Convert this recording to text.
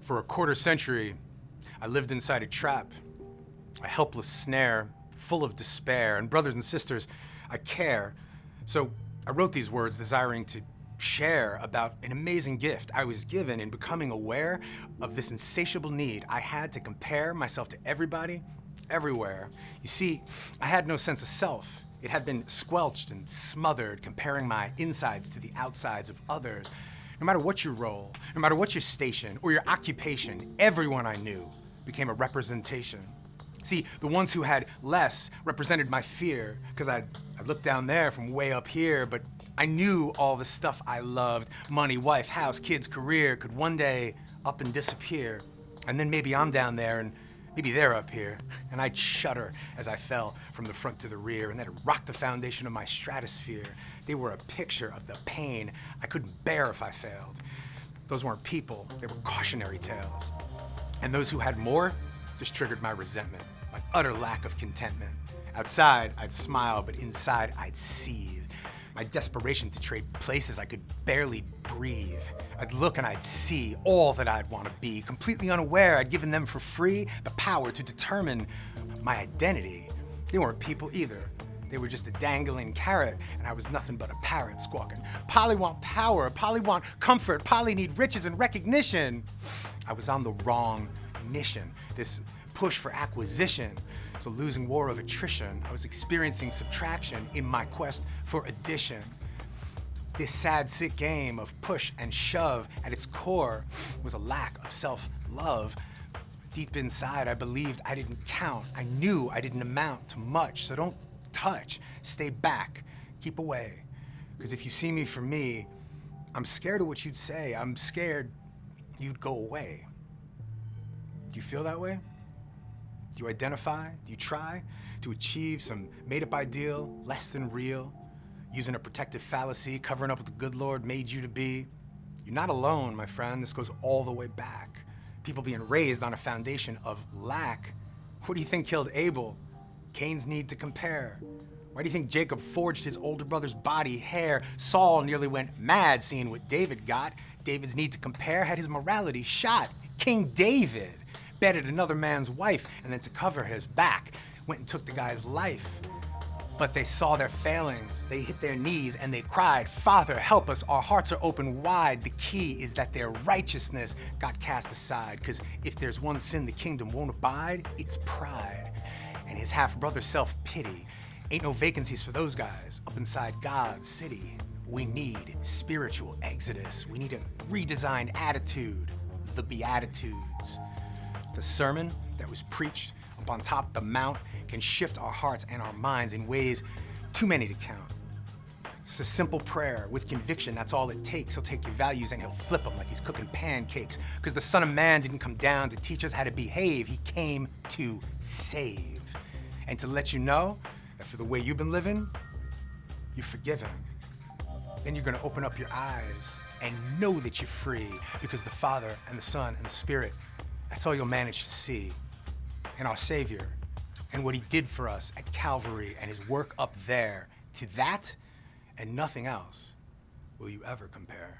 For a quarter century, I lived inside a trap, a helpless snare, full of despair. And brothers and sisters, I care. So I wrote these words desiring to share about an amazing gift I was given in becoming aware of this insatiable need I had to compare myself to everybody, everywhere. You see, I had no sense of self. It had been squelched and smothered, comparing my insides to the outsides of others. No matter what your role, no matter what your station or your occupation, everyone I knew became a representation. See, the ones who had less represented my fear, because I'd look down there from way up here, but I knew all the stuff I loved, money, wife, house, kids, career, could one day up and disappear. And then maybe I'm down there and maybe they're up here, and I'd shudder as I fell from the front to the rear, and that'd rock the foundation of my stratosphere. They were a picture of the pain I couldn't bear if I failed. Those weren't people, they were cautionary tales. And those who had more just triggered my resentment, my utter lack of contentment. Outside, I'd smile, but inside, I'd seethe. My desperation to trade places I could barely breathe. I'd look and I'd see all that I'd want to be. Completely unaware I'd given them for free the power to determine my identity. They weren't people either. They were just a dangling carrot, and I was nothing but a parrot squawking, "Polly want power, Polly want comfort, Polly need riches and recognition." I was on the wrong mission, this push for acquisition. It's a losing war of attrition. I was experiencing subtraction in my quest for addition. This sad, sick game of push and shove at its core was a lack of self-love. Deep inside, I believed I didn't count. I knew I didn't amount to much, so don't touch. Stay back. Keep away. Because if you see me for me, I'm scared of what you'd say. I'm scared you'd go away. Do you feel that way? Do you identify? Do you try to achieve some made-up ideal, less than real, using a protective fallacy, covering up what the good Lord made you to be? You're not alone, my friend. This goes all the way back. People being raised on a foundation of lack. What do you think killed Abel? Cain's need to compare. Why do you think Jacob forged his older brother's body hair? Saul nearly went mad seeing what David got. David's need to compare had his morality shot. King David bedded another man's wife, and then to cover his back, went and took the guy's life. But they saw their failings. They hit their knees and they cried, "Father, help us. Our hearts are open wide." The key is that their righteousness got cast aside, because if there's one sin the kingdom won't abide, it's pride. And his half-brother self-pity. Ain't no vacancies for those guys up inside God's city. We need spiritual exodus. We need a redesigned attitude, the Beatitudes. The sermon that was preached up on top of the mount can shift our hearts and our minds in ways too many to count. It's a simple prayer with conviction, that's all it takes. He'll take your values and he'll flip them like he's cooking pancakes. Because the Son of Man didn't come down to teach us how to behave, he came to save. And to let you know that for the way you've been living, you're forgiven. Then you're gonna open up your eyes and know that you're free, because the Father and the Son and the Spirit, that's all you'll manage to see. And our Savior, and what he did for us at Calvary, and his work up there, to that and nothing else will you ever compare.